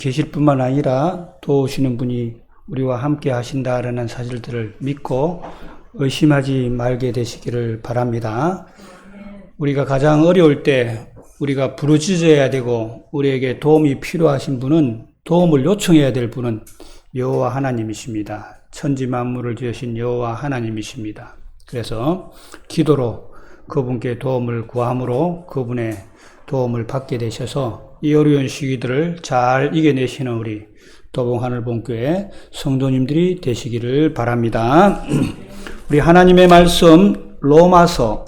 계실 뿐만 아니라 도우시는 분이 우리와 함께 하신다라는 사실들을 믿고 의심하지 말게 되시기를 바랍니다. 우리가 가장 어려울 때 우리가 부르짖어야 되고 우리에게 도움이 필요하신 분은, 도움을 요청해야 될 분은 여호와 하나님이십니다. 천지 만물을 지으신 여호와 하나님이십니다. 그래서 기도로 그분께 도움을 구함으로 그분의 도움을 받게 되셔서 이 어려운 시기들을 잘 이겨내시는 우리 도봉하늘본교회 성도님들이 되시기를 바랍니다. 우리 하나님의 말씀 로마서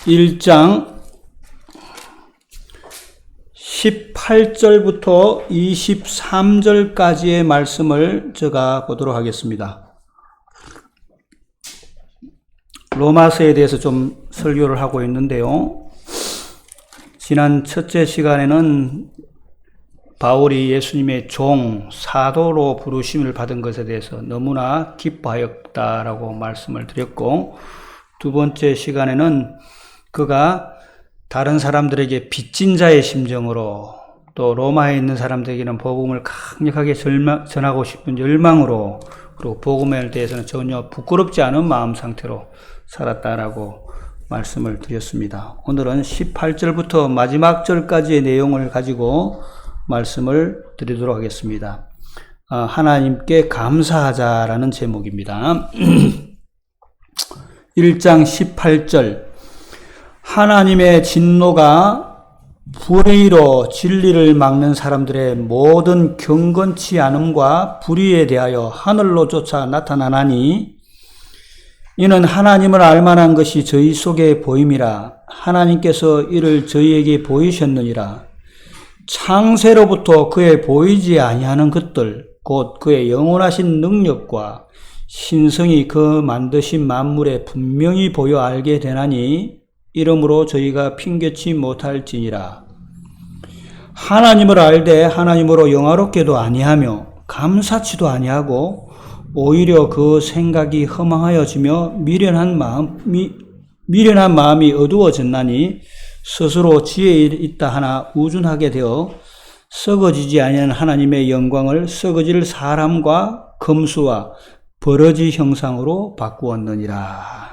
1장 18절부터 23절까지의 말씀을 제가 보도록 하겠습니다. 로마서에 대해서 좀 설교를 하고 있는데요. 지난 첫째 시간에는 바울이 예수님의 종, 사도로 부르심을 받은 것에 대해서 너무나 기뻐하였다라고 말씀을 드렸고, 두 번째 시간에는 그가 다른 사람들에게 빚진 자의 심정으로, 또 로마에 있는 사람들에게는 복음을 강력하게 전하고 싶은 열망으로, 그리고 복음에 대해서는 전혀 부끄럽지 않은 마음 상태로 살았다라고 말씀을 드렸습니다. 오늘은 18절부터 마지막 절까지의 내용을 가지고 말씀을 드리도록 하겠습니다. 하나님께 감사하자라는 제목입니다. 1장 18절, 하나님의 진노가 불의로 진리를 막는 사람들의 모든 경건치 않음과 불의에 대하여 하늘로 쫓아 나타나나니 이는 하나님을 알만한 것이 저희 속에 보임이라. 하나님께서 이를 저희에게 보이셨느니라. 창세로부터 그의 보이지 아니하는 것들, 곧 그의 영원하신 능력과 신성이 그 만드신 만물에 분명히 보여 알게 되나니 이러므로 저희가 핑계치 못할지니라. 하나님을 알되 하나님으로 영화롭게도 아니하며 감사치도 아니하고 오히려 그 생각이 허망하여지며 미련한 마음이 어두워졌나니 스스로 지혜에 있다 하나 우준하게 되어 썩어지지 아니한 하나님의 영광을 썩어질 사람과 금수와 버러지 형상으로 바꾸었느니라.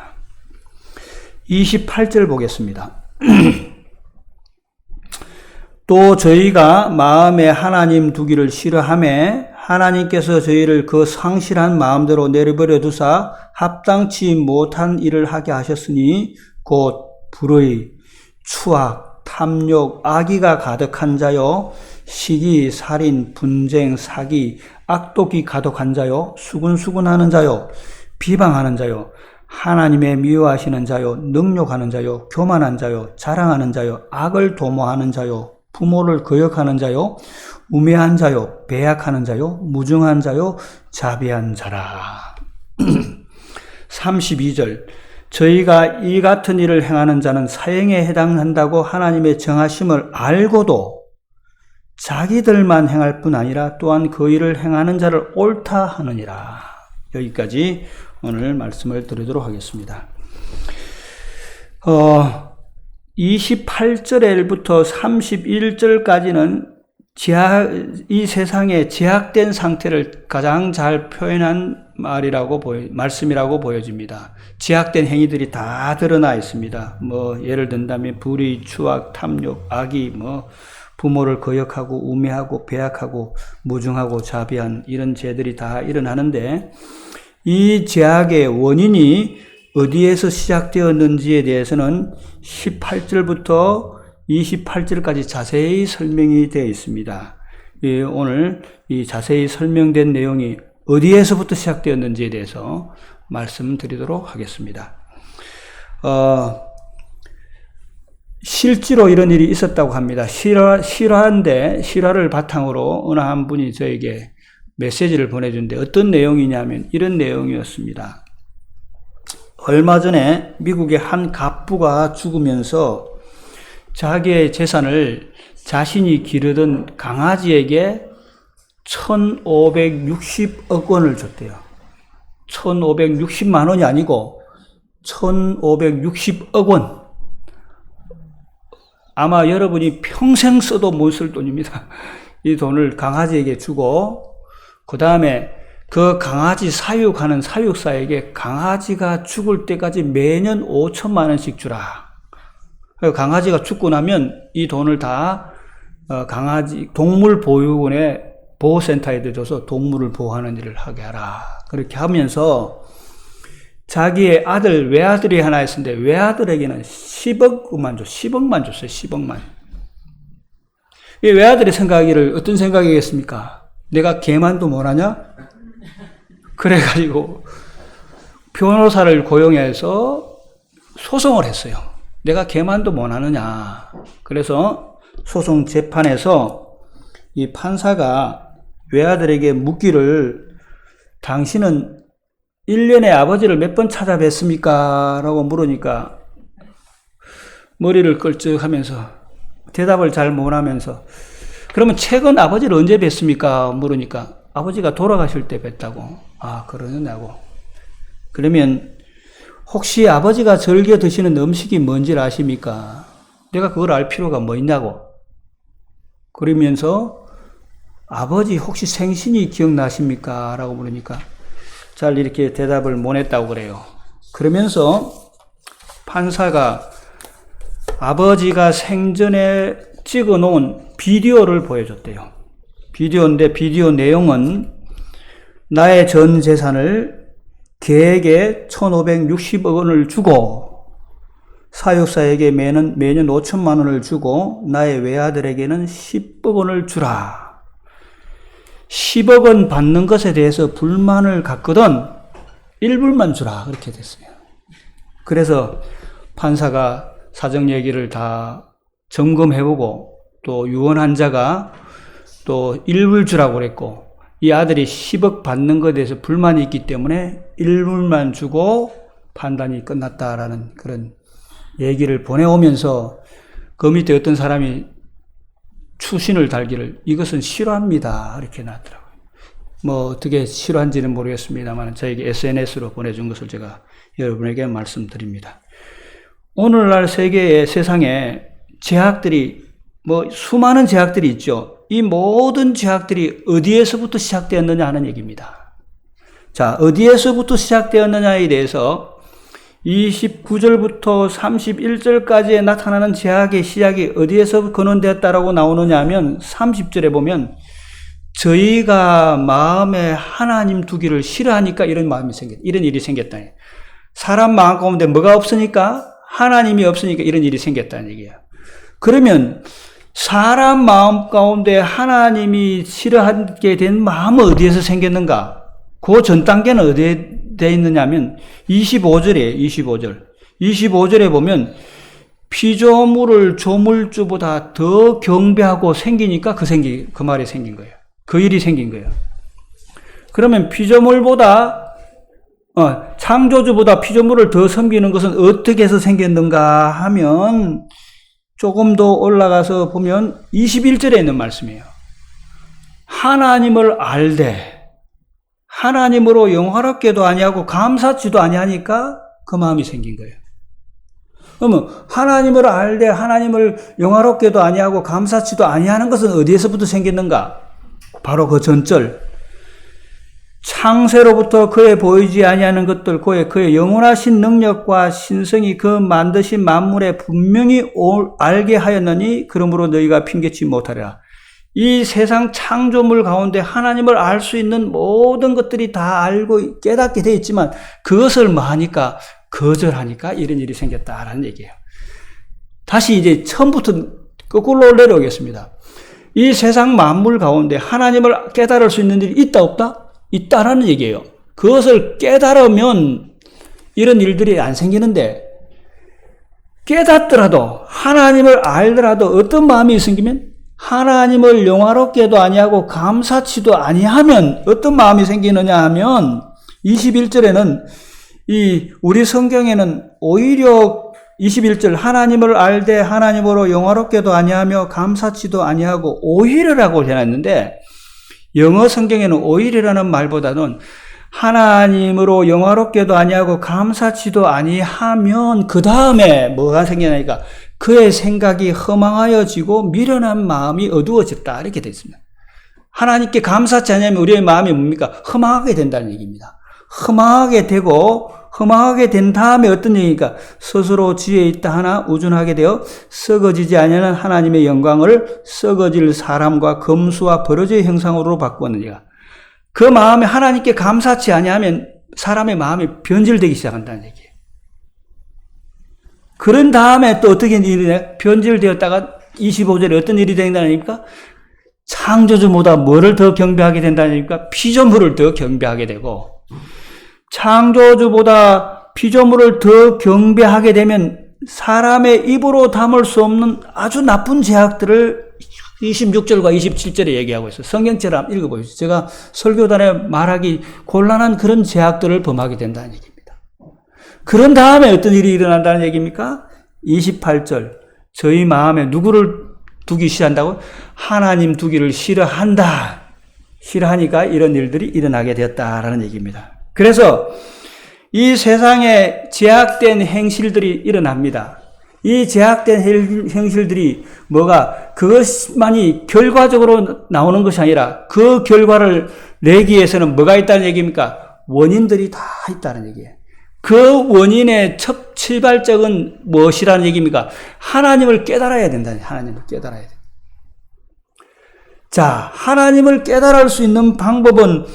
28절 보겠습니다. 또 저희가 마음에 하나님 두기를 싫어하매 하나님께서 저희를 그 상실한 마음대로 내버려 두사 합당치 못한 일을 하게 하셨으니 곧 불의, 추악, 탐욕, 악의가 가득한 자요, 시기, 살인, 분쟁, 사기, 악독이 가득한 자요, 수군수군하는 자요, 비방하는 자요, 하나님의 미워하시는 자요, 능욕하는 자요, 교만한 자요, 자랑하는 자요, 악을 도모하는 자요, 부모를 거역하는 자요, 우매한 자요, 배약하는 자요, 무증한 자요, 자비한 자라. 32절, 저희가 이 같은 일을 행하는 자는 사형에 해당한다고 하나님의 정하심을 알고도 자기들만 행할 뿐 아니라 또한 그 일을 행하는 자를 옳다 하느니라. 여기까지 오늘 말씀을 드리도록 하겠습니다. 28절부터 31절까지는 이 세상의 제약된 상태를 가장 잘 표현한 말씀이라고 보여집니다. 제약된 행위들이 다 드러나 있습니다. 예를 든다면 불의, 추악, 탐욕, 악의, 부모를 거역하고 우매하고 배약하고 무중하고 자비한 이런 죄들이 다 일어나는데, 이 죄악의 원인이 어디에서 시작되었는지에 대해서는 18절부터 28절까지 자세히 설명이 되어 있습니다. 오늘 이 자세히 설명된 내용이 어디에서부터 시작되었는지에 대해서 말씀드리도록 하겠습니다. 실제로 이런 일이 있었다고 합니다. 실화를 바탕으로 어느 한 분이 저에게 메시지를 보내준데 어떤 내용이냐면 이런 내용이었습니다. 얼마 전에 미국의 한 갑부가 죽으면서 자기의 재산을 자신이 기르던 강아지에게 1,560억 원을 줬대요. 1,560만 원이 아니고 1,560억 원. 아마 여러분이 평생 써도 못 쓸 돈입니다. 이 돈을 강아지에게 주고 그 다음에 그 강아지 사육하는 사육사에게 강아지가 죽을 때까지 매년 5천만 원씩 주라. 강아지가 죽고 나면 이 돈을 다 강아지 동물보육원의 보호센터에 줘서 동물을 보호하는 일을 하게 하라. 그렇게 하면서 자기의 아들, 외아들이 하나 있었는데 외아들에게는 10억만 줘. 10억만 줬어요. 10억만. 이 외아들이 생각하기를 어떤 생각이겠습니까? 내가 개만도 못하냐? 그래가지고 변호사를 고용해서 소송을 했어요. 내가 개만도 못하느냐. 그래서 소송 재판에서 이 판사가 외아들에게 묻기를 당신은 1년에 아버지를 몇 번 찾아뵀습니까? 라고 물으니까 머리를 끌적하면서 대답을 잘 못하면서 그러면 최근 아버지를 언제 뵀습니까? 물으니까 아버지가 돌아가실 때 뵀다고. 아, 그러느냐고. 그러면 혹시 아버지가 즐겨 드시는 음식이 뭔지를 아십니까? 내가 그걸 알 필요가 뭐 있냐고. 그러면서 아버지 혹시 생신이 기억나십니까? 라고 물으니까 잘 이렇게 대답을 못 했다고 그래요. 그러면서 판사가 아버지가 생전에 찍어 놓은 비디오를 보여줬대요. 비디오인데 비디오 내용은 나의 전 재산을 개에게 1,560억 원을 주고 사육사에게 매년 5천만 원을 주고 나의 외아들에게는 10억 원을 주라. 10억 원 받는 것에 대해서 불만을 갖거든 1불만 주라. 그렇게 됐어요. 그래서 판사가 사정 얘기를 다 점검해보고 또 유언한 자가 또 1불 주라고 그랬고 이 아들이 10억 받는 것에 대해서 불만이 있기 때문에 1불만 주고 판단이 끝났다라는 그런 얘기를 보내오면서 그 밑에 어떤 사람이 추신을 달기를 이것은 실화입니다. 이렇게 놨더라고요. 뭐 어떻게 실화인지는 모르겠습니다만 저에게 SNS로 보내준 것을 제가 여러분에게 말씀드립니다. 오늘날 세상에 죄악들이 수많은 죄악들이 있죠. 이 모든 죄악들이 어디에서부터 시작되었느냐 하는 얘기입니다. 자, 어디에서부터 시작되었느냐에 대해서 29절부터 31절까지에 나타나는 죄악의 시작이 어디에서 근원되었다라고 나오느냐 하면 30절에 보면 저희가 마음에 하나님 두기를 싫어하니까 이런 일이 생겼다. 사람 마음 가운데 뭐가 없으니까? 하나님이 없으니까 이런 일이 생겼다는 얘기예요. 그러면 사람 마음 가운데 하나님이 싫어하게 된 마음은 어디에서 생겼는가? 그 전 단계는 어디에 되어 있느냐 하면 25절이에요. 25절에 보면 피조물을 조물주보다 더 경배하고 생기니까 그 말이 생긴 거예요. 그 일이 생긴 거예요. 그러면 피조물보다 창조주보다 피조물을 더 섬기는 것은 어떻게 해서 생겼는가 하면 조금 더 올라가서 보면 21절에 있는 말씀이에요. 하나님을 알되 하나님으로 영화롭게도 아니하고 감사치도 아니하니까 그 마음이 생긴 거예요. 그러면 하나님을 알되 하나님을 영화롭게도 아니하고 감사치도 아니하는 것은 어디에서부터 생겼는가? 바로 그 전절 창세로부터 그의 보이지 아니하는 것들 그의 영원하신 능력과 신성이 그 만드신 만물에 분명히 알게 하였느니 그러므로 너희가 핑계치 못하리라. 이 세상 창조물 가운데 하나님을 알 수 있는 모든 것들이 다 알고 깨닫게 되어 있지만 그것을 뭐하니까 거절하니까 이런 일이 생겼다라는 얘기예요. 다시 이제 처음부터 거꾸로 내려오겠습니다. 이 세상 만물 가운데 하나님을 깨달을 수 있는 일이 있다 없다? 있다라는 얘기예요. 그것을 깨달으면 이런 일들이 안 생기는데 깨닫더라도 하나님을 알더라도 어떤 마음이 생기면 하나님을 영화롭게도 아니하고 감사치도 아니하면 어떤 마음이 생기느냐 하면 21절에는 우리 성경에는 오히려 21절 하나님을 알되 하나님으로 영화롭게도 아니하며 감사치도 아니하고 오히려라고 해놨는데 영어 성경에는 오히려라는 말보다는 하나님으로 영화롭게도 아니하고 감사치도 아니하면 그 다음에 뭐가 생기냐니까 그의 생각이 허망하여지고 미련한 마음이 어두워졌다. 이렇게 되어 있습니다. 하나님께 감사치 않으면 우리의 마음이 뭡니까? 허망하게 된다는 얘기입니다. 허망하게 되고 허망하게 된 다음에 어떤 얘기입니까? 스스로 지혜 있다 하나 우준하게 되어 썩어지지 아니하는 하나님의 영광을 썩어질 사람과 검수와 버러지의 형상으로 바꾸는 얘기가. 그 마음에 하나님께 감사치 아니하면 사람의 마음이 변질되기 시작한다는 얘기예요. 그런 다음에 또 어떻게 일이 돼? 변질되었다가 25절에 어떤 일이 된다는 얘기입니까? 창조주보다 뭐를 더 경배하게 된다는 얘기입니까? 피조물을 더 경배하게 되고, 창조주보다 피조물을 더 경배하게 되면 사람의 입으로 담을 수 없는 아주 나쁜 죄악들을 26절과 27절에 얘기하고 있어요. 성경처럼 한번 읽어보시죠. 제가 설교단에 말하기 곤란한 그런 죄악들을 범하게 된다는 얘기입니다. 그런 다음에 어떤 일이 일어난다는 얘기입니까? 28절. 저희 마음에 누구를 두기 싫어한다고? 하나님 두기를 싫어한다. 싫어하니까 이런 일들이 일어나게 되었다라는 얘기입니다. 그래서 이 세상에 제약된 행실들이 일어납니다. 이 제약된 행실들이 뭐가 그것만이 결과적으로 나오는 것이 아니라 그 결과를 내기 위해서는 뭐가 있다는 얘기입니까? 원인들이 다 있다는 얘기예요. 그 원인의 첫 출발적은 무엇이라는 얘기입니까? 하나님을 깨달아야 된다는 얘기예요. 하나님을 깨달아야 돼요. 자, 하나님을 깨달을 수 있는 방법은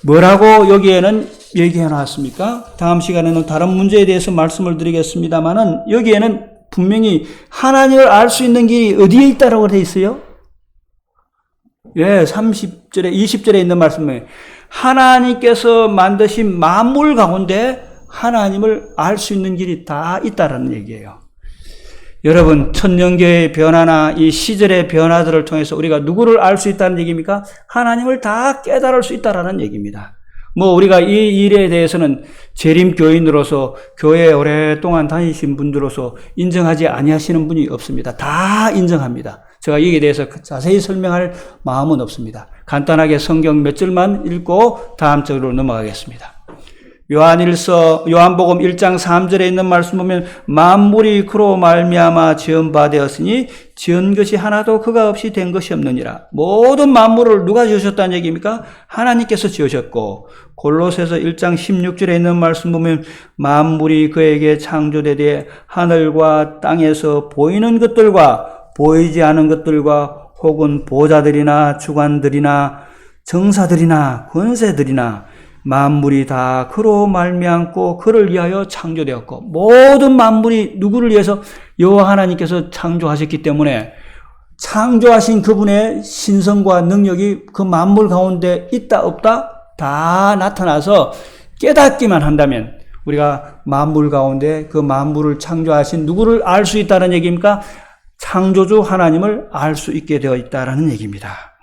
뭐라고 여기에는 얘기해 놨습니까? 다음 시간에는 다른 문제에 대해서 말씀을 드리겠습니다만은 여기에는 분명히 하나님을 알 수 있는 길이 어디에 있다라고 되어 있어요? 예, 30절에, 20절에 있는 말씀에 하나님께서 만드신 만물 가운데 하나님을 알 수 있는 길이 다 있다라는 얘기예요. 여러분, 천년계의 변화나 이 시절의 변화들을 통해서 우리가 누구를 알 수 있다는 얘기입니까? 하나님을 다 깨달을 수 있다라는 얘기입니다. 뭐 우리가 이 일에 대해서는 재림교인으로서 교회에 오랫동안 다니신 분들로서 인정하지 아니하시는 분이 없습니다. 다 인정합니다. 제가 여기에 대해서 자세히 설명할 마음은 없습니다. 간단하게 성경 몇 절만 읽고 다음 절로 넘어가겠습니다. 요한복음 1장 3절에 있는 말씀 보면 만물이 그로 말미암아 지은 바 되었으니 지은 것이 하나도 그가 없이 된 것이 없느니라. 모든 만물을 누가 지으셨다는 얘기입니까? 하나님께서 지으셨고, 골로새서 1장 16절에 있는 말씀 보면 만물이 그에게 창조되되 하늘과 땅에서 보이는 것들과 보이지 않은 것들과 혹은 보좌들이나 주관들이나 정사들이나 권세들이나 만물이 다 그로 말미암고 그를 위하여 창조되었고, 모든 만물이 누구를 위해서? 여호와 하나님께서 창조하셨기 때문에 창조하신 그분의 신성과 능력이 그 만물 가운데 있다 없다 다 나타나서 깨닫기만 한다면 우리가 만물 가운데 그 만물을 창조하신 누구를 알 수 있다는 얘기입니까? 창조주 하나님을 알 수 있게 되어 있다는 얘기입니다.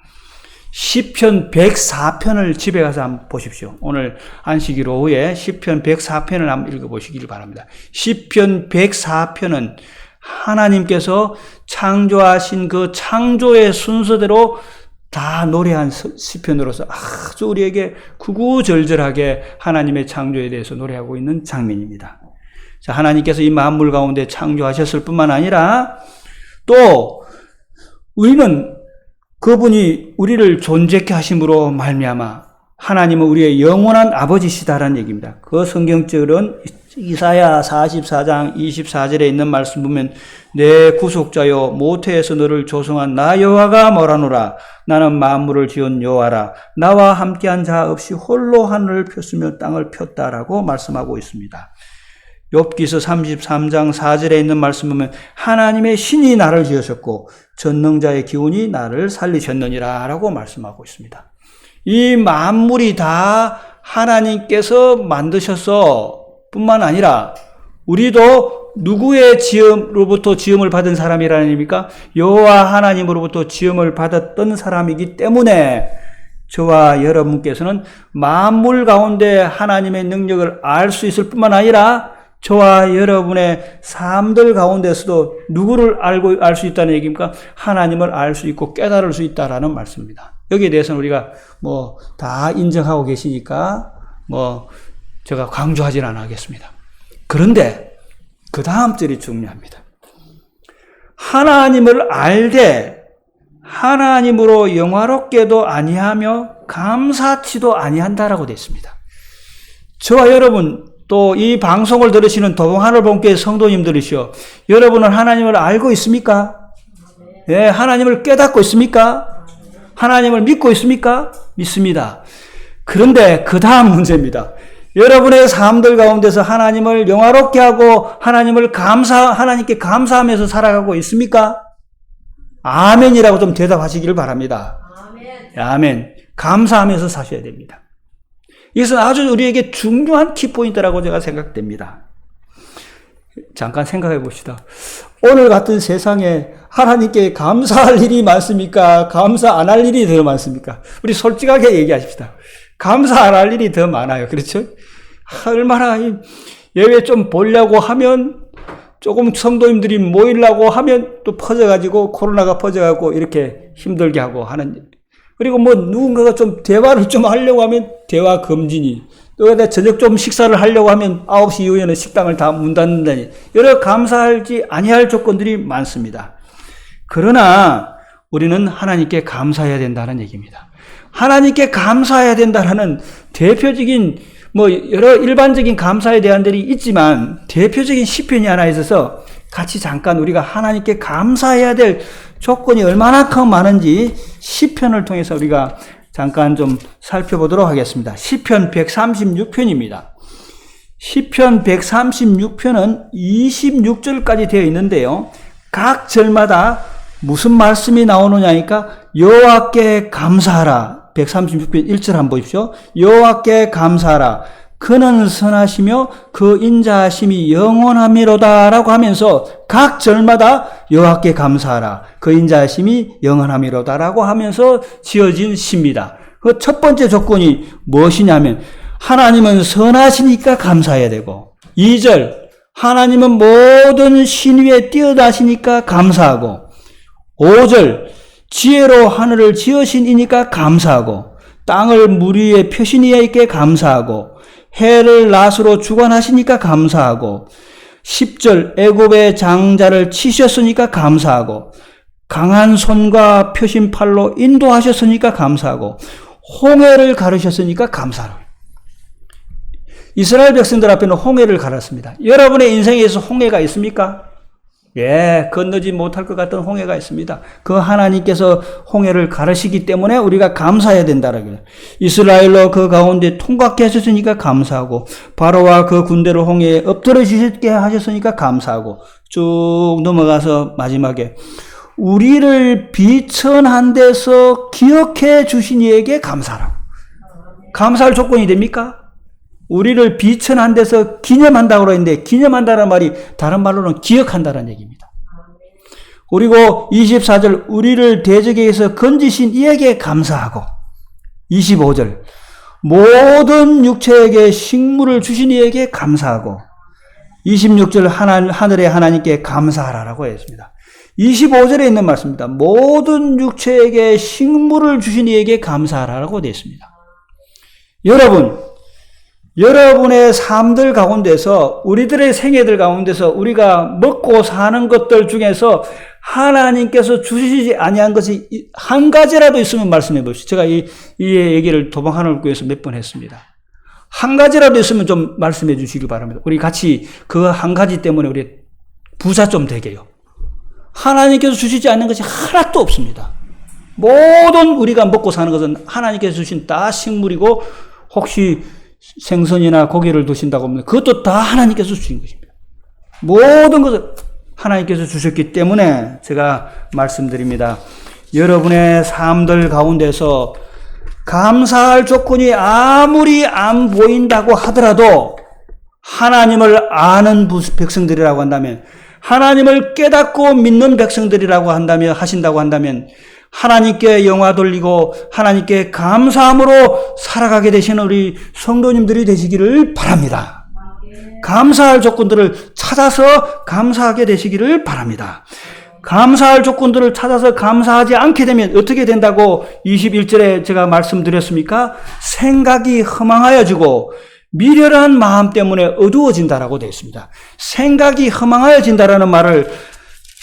시편 104편을 집에 가서 한번 보십시오. 오늘 안식일 오후에 시편 104편을 한번 읽어보시길 바랍니다. 시편 104편은 하나님께서 창조하신 그 창조의 순서대로 다 노래한 시편으로서 아주 우리에게 구구절절하게 하나님의 창조에 대해서 노래하고 있는 장면입니다. 자, 하나님께서 이 만물 가운데 창조하셨을 뿐만 아니라 또 우리는 그분이 우리를 존재케 하심으로 말미암아 하나님은 우리의 영원한 아버지시다라는 얘기입니다. 그 성경절은 이사야 44장 24절에 있는 말씀 보면 내 구속자여 모태에서 너를 조성한 나 여호와가 뭐라노라. 나는 만물을 지은 여호와라. 나와 함께한 자 없이 홀로 하늘을 폈으며 땅을 폈다라고 말씀하고 있습니다. 욥기서 33장 4절에 있는 말씀 보면 하나님의 신이 나를 지으셨고 전능자의 기운이 나를 살리셨느니라 라고 말씀하고 있습니다. 이 만물이 다 하나님께서 만드셔서 뿐만 아니라 우리도 누구의 지음으로부터 지음을 받은 사람이라는 얘기입니까? 여호와 하나님으로부터 지음을 받았던 사람이기 때문에 저와 여러분께서는 만물 가운데 하나님의 능력을 알 수 있을 뿐만 아니라 저와 여러분의 삶들 가운데서도 누구를 알 수 있다는 얘기입니까? 하나님을 알 수 있고 깨달을 수 있다라는 말씀입니다. 여기에 대해서는 우리가 다 인정하고 계시니까 제가 강조하지는 않겠습니다. 그런데 그 다음 절이 중요합니다. 하나님을 알되 하나님으로 영화롭게도 아니하며 감사치도 아니한다라고 되어 있습니다. 저와 여러분, 또 이 방송을 들으시는 도봉하늘본교회 성도님들이시여, 여러분은 하나님을 알고 있습니까? 예, 하나님을 깨닫고 있습니까? 하나님을 믿고 있습니까? 믿습니다. 그런데 그 다음 문제입니다. 여러분의 삶들 가운데서 하나님을 영화롭게 하고 하나님께 감사하면서 살아가고 있습니까? 아멘이라고 좀 대답하시기를 바랍니다. 아멘. 감사하면서 사셔야 됩니다. 이것은 아주 우리에게 중요한 키포인트라고 제가 생각됩니다. 잠깐 생각해 봅시다. 오늘 같은 세상에 하나님께 감사할 일이 많습니까? 감사 안 할 일이 더 많습니까? 우리 솔직하게 얘기하십시다. 감사 안 할 일이 더 많아요. 그렇죠? 얼마나 예배 좀 보려고 하면, 조금 성도님들이 모이려고 하면 또 퍼져가지고, 코로나가 퍼져가고 이렇게 힘들게 하고 하는. 그리고 뭐 누군가가 좀 대화를 좀 하려고 하면 대화 금지니, 또 저녁 좀 식사를 하려고 하면 9시 이후에는 식당을 다 문 닫는다니, 여러 감사하지 아니할 조건들이 많습니다. 그러나 우리는 하나님께 감사해야 된다는 얘기입니다. 하나님께 감사해야 된다는 대표적인 여러 일반적인 감사에 대한 들이 있지만 대표적인 시편이 하나 있어서 같이 잠깐 우리가 하나님께 감사해야 될 조건이 얼마나 많은지 시편을 통해서 우리가 잠깐 좀 살펴보도록 하겠습니다. 시편 136편입니다. 시편 136편은 26절까지 되어 있는데요. 각 절마다 무슨 말씀이 나오느냐니까 여호와께 감사하라. 136편 1절 한번 보십시오. 여호와께 감사하라. 그는 선하시며 그 인자하심이 영원하미로다 라고 하면서 각 절마다 여호와께 감사하라. 그 인자하심이 영원하미로다 라고 하면서 지어진 시입니다. 그 첫 번째 조건이 무엇이냐면 하나님은 선하시니까 감사해야 되고, 2절 하나님은 모든 신위에 뛰어나시니까 감사하고, 5절 지혜로 하늘을 지으신 이니까 감사하고, 땅을 물 위에 펴신 이에게 감사하고, 해를 낫으로 주관하시니까 감사하고, 10절 애굽의 장자를 치셨으니까 감사하고, 강한 손과 펴신 팔로 인도하셨으니까 감사하고, 홍해를 가르셨으니까 감사하고. 이스라엘 백성들 앞에는 홍해를 가르쳤습니다. 여러분의 인생에서 홍해가 있습니까? 예, 건너지 못할 것 같은 홍해가 있습니다. 그 하나님께서 홍해를 가르시기 때문에 우리가 감사해야 된다라고 해요. 이스라엘로 그 가운데 통과케 하셨으니까 감사하고, 바로와 그 군대를 홍해에 엎드러지게 하셨으니까 감사하고, 쭉 넘어가서 마지막에 우리를 비천한 데서 기억해 주신 이에게 감사하라고. 감사할 조건이 됩니까? 우리를 비천한 데서 기념한다고 그러는데, 기념한다는 말이 다른 말로는 기억한다는 얘기입니다. 그리고 24절 우리를 대적에서 건지신 이에게 감사하고, 25절 모든 육체에게 식물을 주신 이에게 감사하고, 26절 하늘의 하나님께 감사하라라고 했습니다. 25절에 있는 말씀입니다. 모든 육체에게 식물을 주신 이에게 감사하라고 되어 있습니다. 여러분의 삶들 가운데서, 우리들의 생애들 가운데서 우리가 먹고 사는 것들 중에서 하나님께서 주시지 아니한 것이 한 가지라도 있으면 말씀해 보십시오. 제가 이 얘기를 도방하늘교회에서 몇 번 했습니다. 한 가지라도 있으면 좀 말씀해 주시기 바랍니다. 우리 같이 그 한 가지 때문에 우리 부자 좀 되게요. 하나님께서 주시지 않는 것이 하나도 없습니다. 모든 우리가 먹고 사는 것은 하나님께서 주신 다 식물이고, 혹시 생선이나 고기를 드신다고 하면 그것도 다 하나님께서 주신 것입니다. 모든 것을 하나님께서 주셨기 때문에 제가 말씀드립니다. 여러분의 삶들 가운데서 감사할 조건이 아무리 안 보인다고 하더라도 하나님을 아는 백성들이라고 한다면, 하나님을 깨닫고 믿는 백성들이라고 하신다고 한다면 하나님께 영화 돌리고 하나님께 감사함으로 살아가게 되시는 우리 성도님들이 되시기를 바랍니다. 감사할 조건들을 찾아서 감사하게 되시기를 바랍니다. 감사할 조건들을 찾아서 감사하지 않게 되면 어떻게 된다고 21절에 제가 말씀드렸습니까? 생각이 허망하여지고 미련한 마음 때문에 어두워진다라고 되어 있습니다. 생각이 허망하여진다라는 말을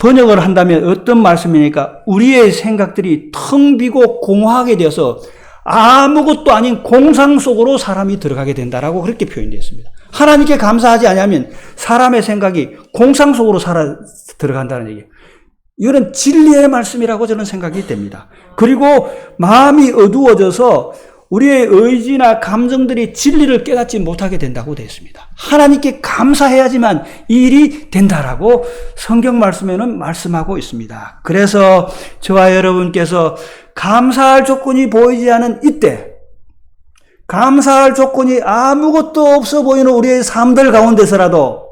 번역을 한다면 어떤 말씀이니까 우리의 생각들이 텅 비고 공허하게 되어서 아무것도 아닌 공상 속으로 사람이 들어가게 된다라고 그렇게 표현되어 있습니다. 하나님께 감사하지 않으면 사람의 생각이 공상 속으로 들어간다는 얘기예요. 이거는 진리의 말씀이라고 저는 생각이 됩니다. 그리고 마음이 어두워져서 우리의 의지나 감정들이 진리를 깨닫지 못하게 된다고 되어 있습니다. 하나님께 감사해야지만 이 일이 된다라고 성경 말씀에는 말씀하고 있습니다. 그래서 저와 여러분께서 감사할 조건이 보이지 않은 이때, 감사할 조건이 아무것도 없어 보이는 우리의 삶들 가운데서라도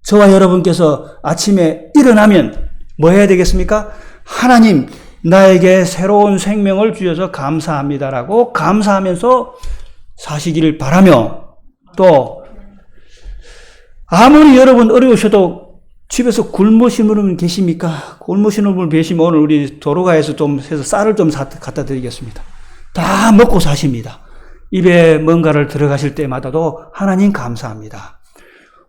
저와 여러분께서 아침에 일어나면 뭐 해야 되겠습니까? 하나님, 나에게 새로운 생명을 주셔서 감사합니다라고 감사하면서 사시기를 바라며, 또 아무리 여러분 어려우셔도 집에서 굶으시는 분 계십니까? 굶으시는 분 계시면 오늘 우리 도로가에서 좀 해서 쌀을 좀 갖다 드리겠습니다. 다 먹고 사십니다. 입에 뭔가를 들어가실 때마다도 하나님 감사합니다.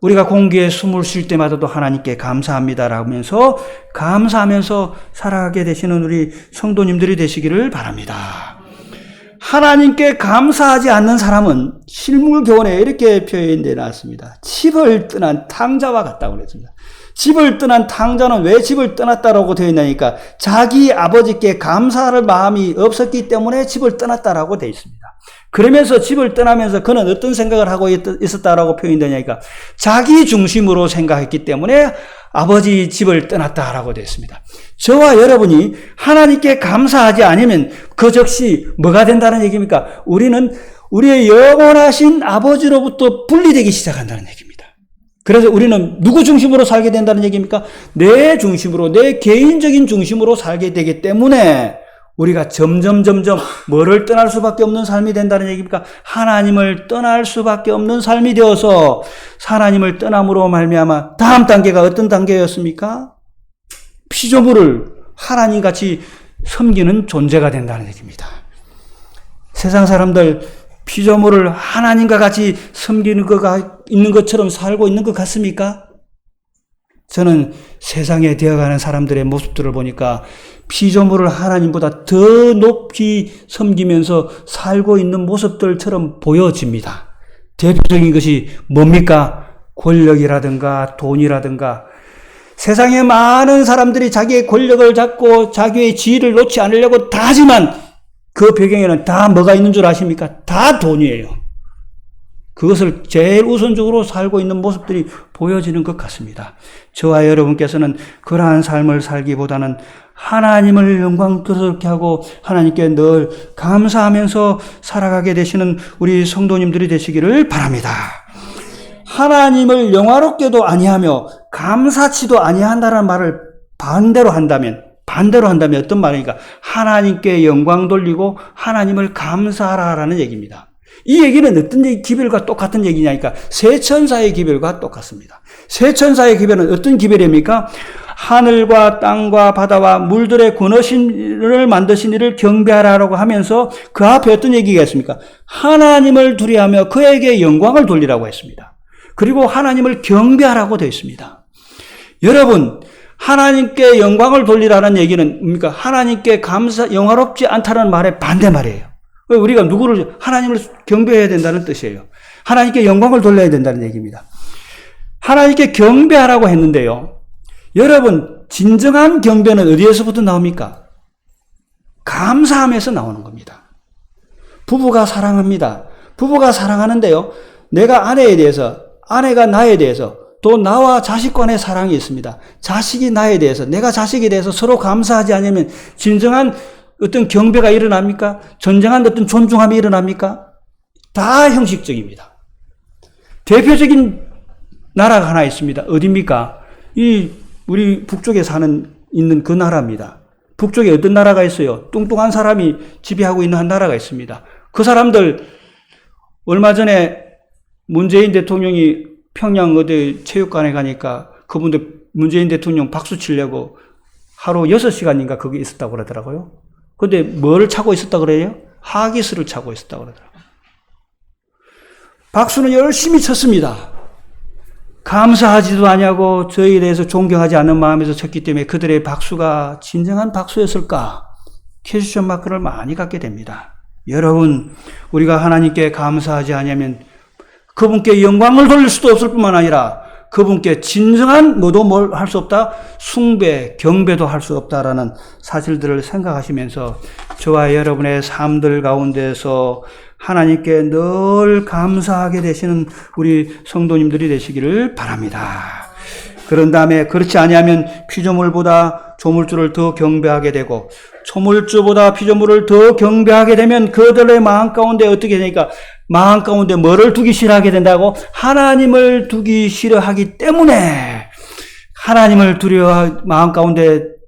우리가 공기에 숨을 쉴 때마다도 하나님께 감사합니다라면서 감사하면서 살아가게 되시는 우리 성도님들이 되시기를 바랍니다. 하나님께 감사하지 않는 사람은 실물교훈에 이렇게 표현되어 놨습니다. 집을 떠난 탕자와 같다고 그랬습니다. 집을 떠난 탕자는 왜 집을 떠났다라고 되어 있나니까 자기 아버지께 감사할 마음이 없었기 때문에 집을 떠났다라고 되어 있습니다. 그러면서 집을 떠나면서 그는 어떤 생각을 하고 있었다라고 표현되냐니까 자기 중심으로 생각했기 때문에 아버지 집을 떠났다라고 되어 있습니다. 저와 여러분이 하나님께 감사하지 않으면 그 즉시 뭐가 된다는 얘기입니까? 우리는 우리의 영원하신 아버지로부터 분리되기 시작한다는 얘기입니다. 그래서 우리는 누구 중심으로 살게 된다는 얘기입니까? 내 중심으로, 내 개인적인 중심으로 살게 되기 때문에 우리가 점점 뭐를 떠날 수밖에 없는 삶이 된다는 얘기입니까? 하나님을 떠날 수밖에 없는 삶이 되어서 하나님을 떠남으로 말미암아 다음 단계가 어떤 단계였습니까? 피조물을 하나님같이 섬기는 존재가 된다는 얘기입니다. 세상 사람들 피조물을 하나님과 같이 섬기는 거가 있는 것처럼 살고 있는 것 같습니까? 저는 세상에 되어가는 사람들의 모습들을 보니까 피조물을 하나님보다 더 높이 섬기면서 살고 있는 모습들처럼 보여집니다. 대표적인 것이 뭡니까? 권력이라든가 돈이라든가. 세상에 많은 사람들이 자기의 권력을 잡고 자기의 지위를 놓지 않으려고 다 하지만 그 배경에는 다 뭐가 있는 줄 아십니까? 다 돈이에요. 그것을 제일 우선적으로 살고 있는 모습들이 보여지는 것 같습니다. 저와 여러분께서는 그러한 삶을 살기보다는 하나님을 영광스럽게 하고 하나님께 늘 감사하면서 살아가게 되시는 우리 성도님들이 되시기를 바랍니다. 하나님을 영화롭게도 아니하며 감사치도 아니한다는 말을 반대로 한다면 어떤 말입니까? 하나님께 영광 돌리고 하나님을 감사하라라는 얘기입니다. 이 얘기는 어떤 기별과 똑같은 얘기냐니까 새 천사의 기별과 똑같습니다. 새 천사의 기별은 어떤 기별입니까? 하늘과 땅과 바다와 물들의 권하신을 만드신 이를 경배하라고 하면서 그 앞에 어떤 얘기가 있습니까? 하나님을 두려워하며 그에게 영광을 돌리라고 했습니다. 그리고 하나님을 경배하라고 되어 있습니다. 여러분, 하나님께 영광을 돌리라는 얘기는 뭡니까? 하나님께 영화롭지 않다는 말의 반대말이에요. 우리가 하나님을 경배해야 된다는 뜻이에요. 하나님께 영광을 돌려야 된다는 얘기입니다. 하나님께 경배하라고 했는데요. 여러분, 진정한 경배는 어디에서부터 나옵니까? 감사함에서 나오는 겁니다. 부부가 사랑합니다. 부부가 사랑하는데요. 내가 아내에 대해서, 아내가 나에 대해서, 또 나와 자식 간의 사랑이 있습니다. 자식이 나에 대해서, 내가 자식에 대해서 서로 감사하지 않으면 진정한 어떤 경배가 일어납니까? 전쟁한 어떤 존중함이 일어납니까? 다 형식적입니다. 대표적인 나라가 하나 있습니다. 어디입니까? 우리 북쪽에 있는 그 나라입니다. 북쪽에 어떤 나라가 있어요? 뚱뚱한 사람이 지배하고 있는 한 나라가 있습니다. 그 사람들, 얼마 전에 문재인 대통령이 평양 어디 체육관에 가니까 그분들 문재인 대통령 박수 치려고 하루 6시간인가 거기 있었다고 그러더라고요. 근데 뭐를 차고 있었다고 그래요? 하기스를 차고 있었다고 그러더라고요. 박수는 열심히 쳤습니다. 감사하지도 아니하고 저희에 대해서 존경하지 않는 마음에서 쳤기 때문에 그들의 박수가 진정한 박수였을까? 퀘스천 마크를 많이 갖게 됩니다. 여러분, 우리가 하나님께 감사하지 않으면 그분께 영광을 돌릴 수도 없을 뿐만 아니라 그분께 진정한 뭐도 뭘 할 수 없다? 숭배, 경배도 할 수 없다라는 사실들을 생각하시면서 저와 여러분의 삶들 가운데서 하나님께 늘 감사하게 되시는 우리 성도님들이 되시기를 바랍니다. 그런 다음에 그렇지 아니하면 피조물보다 조물주를 더 경배하게 되고 조물주보다 피조물을 더 경배하게 되면 그들의 마음 가운데 어떻게 되니까 마음 가운데 뭐를 두기 싫어하게 된다고? 하나님을 두기 싫어하기 때문에 하나님을 마음 가운데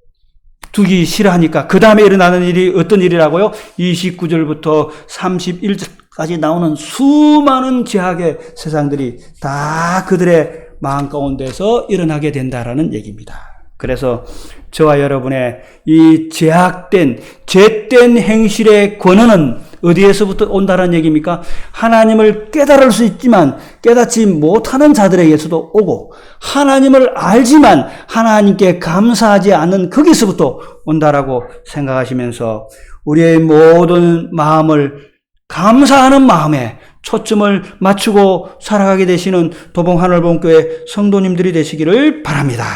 두기 싫어하니까 그 다음에 일어나는 일이 어떤 일이라고요? 29절부터 31절까지 나오는 수많은 제약의 세상들이 다 그들의 마음 가운데서 일어나게 된다라는 얘기입니다. 그래서 저와 여러분의 이 제약된, 죄된 행실의 권한은 어디에서부터 온다는 얘기입니까? 하나님을 깨달을 수 있지만 깨닫지 못하는 자들에게서도 오고 하나님을 알지만 하나님께 감사하지 않는 거기서부터 온다라고 생각하시면서 우리의 모든 마음을 감사하는 마음에 초점을 맞추고 살아가게 되시는 도봉하늘본교회 성도님들이 되시기를 바랍니다.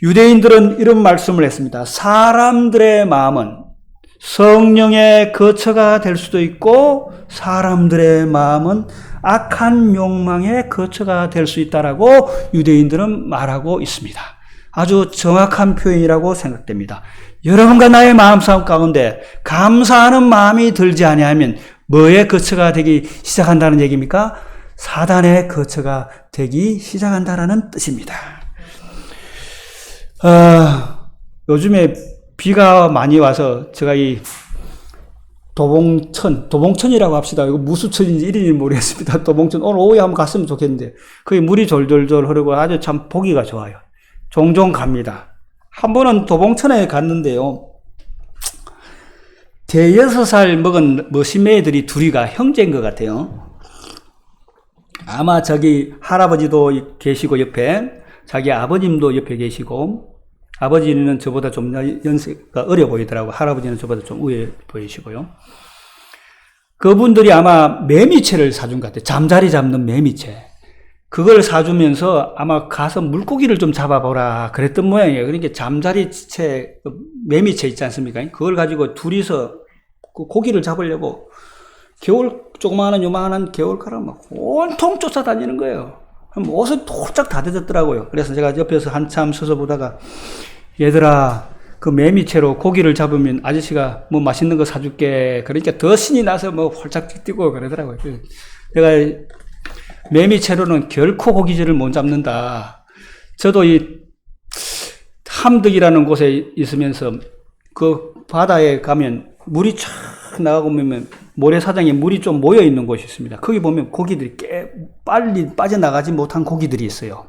유대인들은 이런 말씀을 했습니다. 사람들의 마음은 성령의 거처가 될 수도 있고 사람들의 마음은 악한 욕망의 거처가 될 수 있다라고 유대인들은 말하고 있습니다. 아주 정확한 표현이라고 생각됩니다. 여러분과 나의 마음싸움 가운데 감사하는 마음이 들지 아니하면 뭐의 거처가 되기 시작한다는 얘기입니까? 사단의 거처가 되기 시작한다라는 뜻입니다. 요즘에 비가 많이 와서 제가 이 도봉천이라고 합시다. 이거 무슨 천인지 이름이 모르겠습니다. 도봉천 오늘 오후에 한번 갔으면 좋겠는데 거기 물이 졸졸졸 흐르고 아주 참 보기가 좋아요. 종종 갑니다. 한 번은 도봉천에 갔는데요. 대여섯 살 먹은 머신매들이 둘이가 형제인 것 같아요. 아마 저기 할아버지도 계시고 옆에 자기 아버님도 옆에 계시고 아버지는 저보다 좀 연세가 어려 보이더라고. 할아버지는 저보다 좀 우에 보이시고요. 그분들이 아마 매미채를 사준 것 같아요. 잠자리 잡는 매미채. 그걸 사주면서 아마 가서 물고기를 좀 잡아보라 그랬던 모양이에요. 그러니까 잠자리채, 매미채 있지 않습니까? 그걸 가지고 둘이서 그 고기를 잡으려고 요만한 개울가를 막 온통 쫓아다니는 거예요. 옷은 홀짝 다 젖었더라고요. 그래서 제가 옆에서 한참 서서 보다가 얘들아 그 매미채로 고기를 잡으면 아저씨가 뭐 맛있는 거 사줄게. 그러니까 더 신이 나서 뭐 홀짝 뛰고 그러더라고요. 제가 매미채로는 결코 고기질을 못 잡는다. 저도 이 함덕이라는 곳에 있으면서 그 바다에 가면 물이 쫙 나가고 보면 모래사장에 물이 좀 모여 있는 곳이 있습니다. 거기 보면 고기들이 빨리 빠져나가지 못한 고기들이 있어요.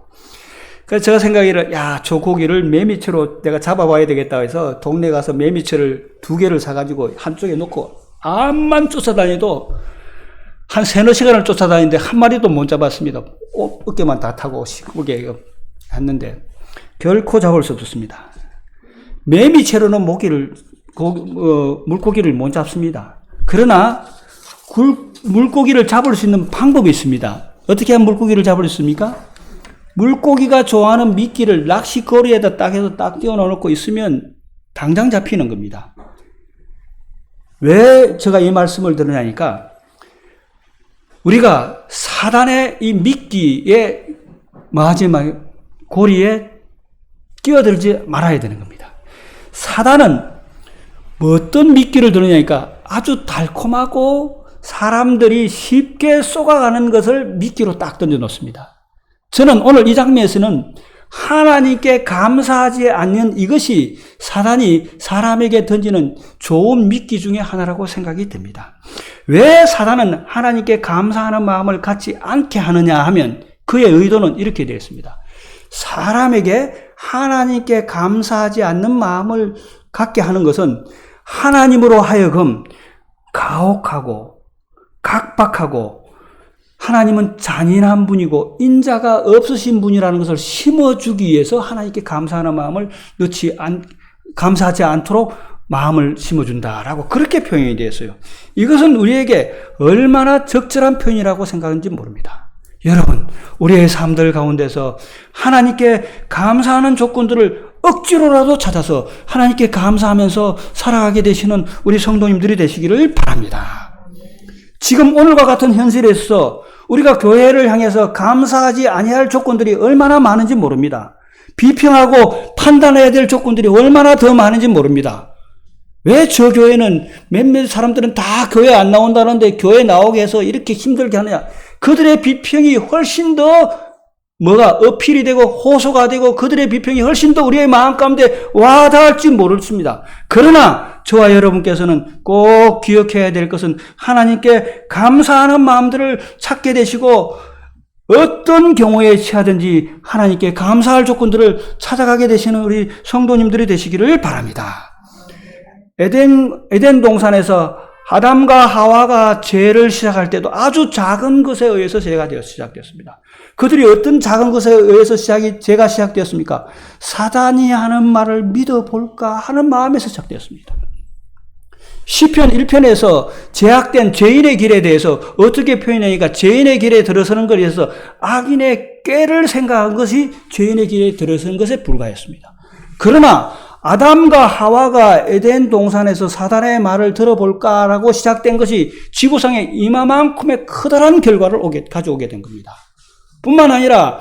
그래서 제가 생각하기를 저 고기를 매미채로 내가 잡아봐야 되겠다 해서 동네 가서 매미채를 2개를 사가지고 한쪽에 놓고 암만 쫓아다녀도 한 3-4시간을 쫓아다니는데 한 마리도 못 잡았습니다. 어깨만 다 타고 시끄럽게 했는데 결코 잡을 수 없었습니다. 매미채로는 물고기를 못 잡습니다. 그러나 물고기를 잡을 수 있는 방법이 있습니다. 어떻게 하면 물고기를 잡을 수 있습니까? 물고기가 좋아하는 미끼를 낚시거리에다 딱 해서 딱 띄워놓고 있으면 당장 잡히는 겁니다. 왜 제가 이 말씀을 드리냐니까 우리가 사단의 이 미끼의 마지막 고리에 끼어들지 말아야 되는 겁니다. 사단은 어떤 미끼를 드느냐니까 아주 달콤하고 사람들이 쉽게 쏘아가는 것을 미끼로 딱 던져 놓습니다. 저는 오늘 이 장면에서는 하나님께 감사하지 않는 이것이 사단이 사람에게 던지는 좋은 미끼 중에 하나라고 생각이 됩니다. 왜 사단은 하나님께 감사하는 마음을 갖지 않게 하느냐 하면 그의 의도는 이렇게 되어 있습니다. 사람에게 하나님께 감사하지 않는 마음을 갖게 하는 것은 하나님으로 하여금 가혹하고 각박하고 하나님은 잔인한 분이고 인자가 없으신 분이라는 것을 심어주기 위해서 하나님께 감사하는 마음을 감사하지 않도록 마음을 심어준다라고 그렇게 표현이 되었어요. 이것은 우리에게 얼마나 적절한 표현이라고 생각하는지 모릅니다. 여러분, 우리의 삶들 가운데서 하나님께 감사하는 조건들을 억지로라도 찾아서 하나님께 감사하면서 살아가게 되시는 우리 성도님들이 되시기를 바랍니다. 지금 오늘과 같은 현실에서 우리가 교회를 향해서 감사하지 아니할 조건들이 얼마나 많은지 모릅니다. 비평하고 판단해야 될 조건들이 얼마나 더 많은지 모릅니다. 왜 저 교회는 몇몇 사람들은 다 교회 안 나온다는데 교회 나오게 해서 이렇게 힘들게 하느냐. 그들의 비평이 훨씬 더 어필이 되고 호소가 되고 그들의 비평이 훨씬 더 우리의 마음 가운데 와닿을지 모르겠습니다. 그러나 저와 여러분께서는 꼭 기억해야 될 것은 하나님께 감사하는 마음들을 찾게 되시고 어떤 경우에 취하든지 하나님께 감사할 조건들을 찾아가게 되시는 우리 성도님들이 되시기를 바랍니다. 에덴 동산에서 아담과 하와가 죄를 시작할 때도 아주 작은 것에 의해서 죄가 시작되었습니다. 그들이 어떤 작은 것에 의해서 죄가 시작되었습니까? 사단이 하는 말을 믿어볼까 하는 마음에서 시작되었습니다. 시편 1편에서 제약된 죄인의 길에 대해서 어떻게 표현하니까 죄인의 길에 들어서는 것에 대해서 악인의 꾀를 생각한 것이 죄인의 길에 들어서는 것에 불과했습니다. 그러나 아담과 하와가 에덴 동산에서 사단의 말을 들어볼까라고 시작된 것이 지구상에 이마만큼의 커다란 결과를 가져오게 된 겁니다. 뿐만 아니라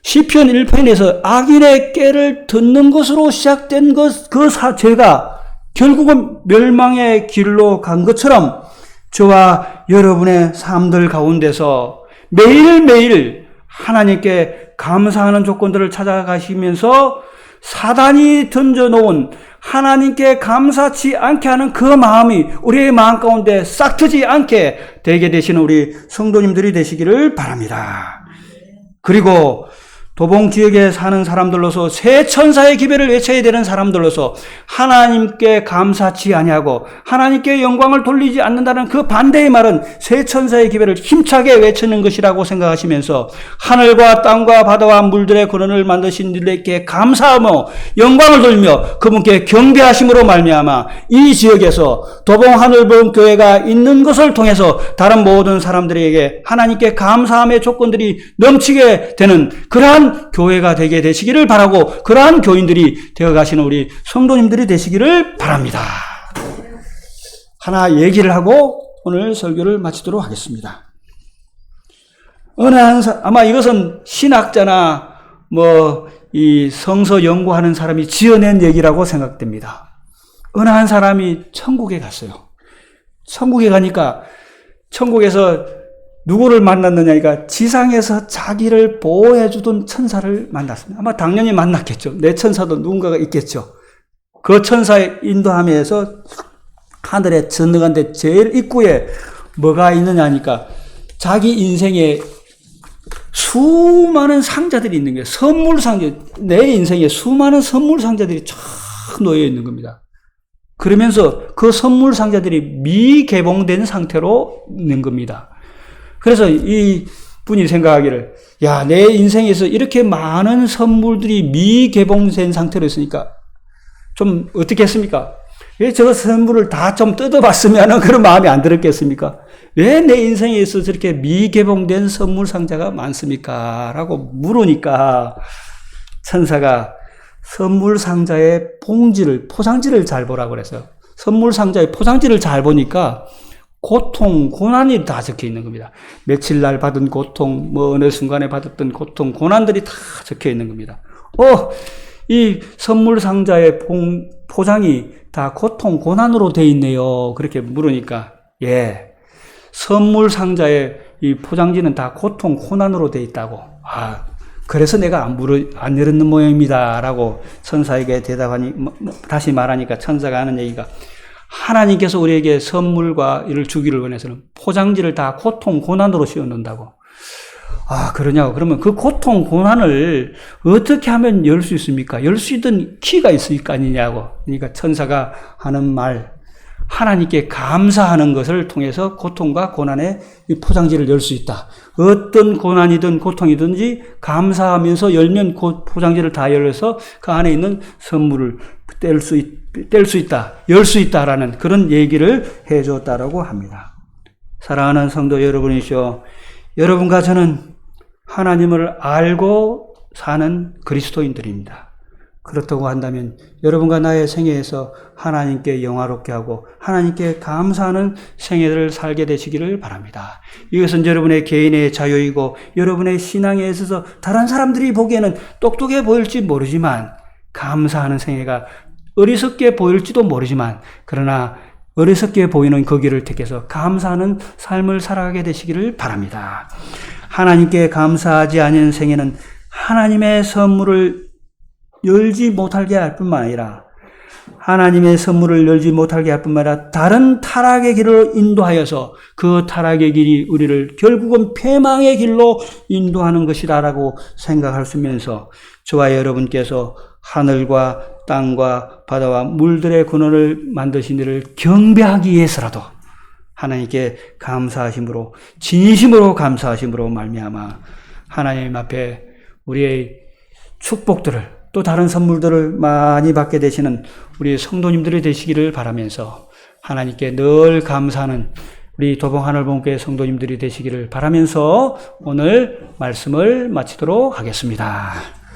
시편 1편에서 악인의 꾀를 듣는 것으로 시작된 죄가 결국은 멸망의 길로 간 것처럼 저와 여러분의 삶들 가운데서 매일매일 하나님께 감사하는 조건들을 찾아가시면서 사단이 던져놓은 하나님께 감사치 않게 하는 그 마음이 우리의 마음 가운데 싹 트지 않게 되게 되시는 우리 성도님들이 되시기를 바랍니다. 그리고 도봉 지역에 사는 사람들로서 새 천사의 기별을 외쳐야 되는 사람들로서 하나님께 감사치 아니하고 하나님께 영광을 돌리지 않는다는 그 반대의 말은 새 천사의 기별을 힘차게 외치는 것이라고 생각하시면서 하늘과 땅과 바다와 물들의 근원을 만드신 이들에게 감사하며 영광을 돌리며 그분께 경배하심으로 말미암아 이 지역에서 도봉 하늘봉 교회가 있는 것을 통해서 다른 모든 사람들에게 하나님께 감사함의 조건들이 넘치게 되는 그러한 교회가 되게 되시기를 바라고 그러한 교인들이 되어가시는 우리 성도님들이 되시기를 바랍니다. 하나 얘기를 하고 오늘 설교를 마치도록 하겠습니다. 아마 이것은 신학자나 이 성서 연구하는 사람이 지어낸 얘기라고 생각됩니다. 어느 한 사람이 천국에 갔어요. 천국에 가니까 천국에서 누구를 만났느냐니까 지상에서 자기를 보호해주던 천사를 만났습니다. 아마 당연히 만났겠죠. 내 천사도 누군가가 있겠죠. 그 천사의 인도함에서 하늘에 전능한데 제일 입구에 뭐가 있느냐니까 자기 인생에 수많은 상자들이 있는 거예요. 선물 상자. 내 인생에 수많은 선물 상자들이 쫙 놓여 있는 겁니다. 그러면서 그 선물 상자들이 미개봉된 상태로 있는 겁니다. 그래서 이 분이 생각하기를, 야, 내 인생에서 이렇게 많은 선물들이 미개봉된 상태로 있으니까 좀 어떻게 했습니까? 왜 저 선물을 다 좀 뜯어봤으면 그런 마음이 안 들었겠습니까? 왜 내 인생에서 저렇게 미개봉된 선물 상자가 많습니까? 라고 물으니까 천사가 선물 상자의 포장지를 잘 보라고 그래서 선물 상자의 포장지를 잘 보니까 고통, 고난이 다 적혀 있는 겁니다. 며칠 날 받은 고통, 어느 순간에 받았던 고통, 고난들이 다 적혀 있는 겁니다. 이 선물 상자의 포장이 다 고통, 고난으로 되어 있네요. 그렇게 물으니까, 예. 선물 상자의 이 포장지는 다 고통, 고난으로 되어 있다고. 그래서 내가 안 열었는 모양입니다. 라고 천사에게 대답하니, 다시 말하니까 천사가 하는 얘기가, 하나님께서 우리에게 선물과 이를 주기를 원해서는 포장지를 다 고통, 고난으로 씌워놓는다고. 그러냐고. 그러면 그 고통, 고난을 어떻게 하면 열 수 있습니까? 열 수 있던 키가 있을 거 아니냐고. 그러니까 천사가 하는 말, 하나님께 감사하는 것을 통해서 고통과 고난의 이 포장지를 열 수 있다. 어떤 고난이든 고통이든지 감사하면서 열면 포장지를 다 열어서 그 안에 있는 선물을 뗄 수 있다. 열 수 있다라는 그런 얘기를 해줬다라고 합니다. 사랑하는 성도 여러분이시오. 여러분과 저는 하나님을 알고 사는 그리스도인들입니다. 그렇다고 한다면 여러분과 나의 생애에서 하나님께 영화롭게 하고 하나님께 감사하는 생애를 살게 되시기를 바랍니다. 이것은 여러분의 개인의 자유이고 여러분의 신앙에 있어서 다른 사람들이 보기에는 똑똑해 보일지 모르지만 감사하는 생애가 어리석게 보일지도 모르지만 그러나 어리석게 보이는 그 길을 택해서 감사하는 삶을 살아가게 되시기를 바랍니다. 하나님께 감사하지 않은 생애는 하나님의 선물을 열지 못하게 할 뿐만 아니라 하나님의 선물을 열지 못하게 할 뿐만 아니라 다른 타락의 길을 인도하여서 그 타락의 길이 우리를 결국은 패망의 길로 인도하는 것이다라고 생각할 수 있으면서 저와 여러분께서 하늘과 땅과 바다와 물들의 근원을 만드신 이를 경배하기 위해서라도 하나님께 감사하심으로 진심으로 감사하심으로 말미암아 하나님 앞에 우리의 축복들을 또 다른 선물들을 많이 받게 되시는 우리 성도님들이 되시기를 바라면서 하나님께 늘 감사하는 우리 도봉 하늘봉교회 성도님들이 되시기를 바라면서 오늘 말씀을 마치도록 하겠습니다.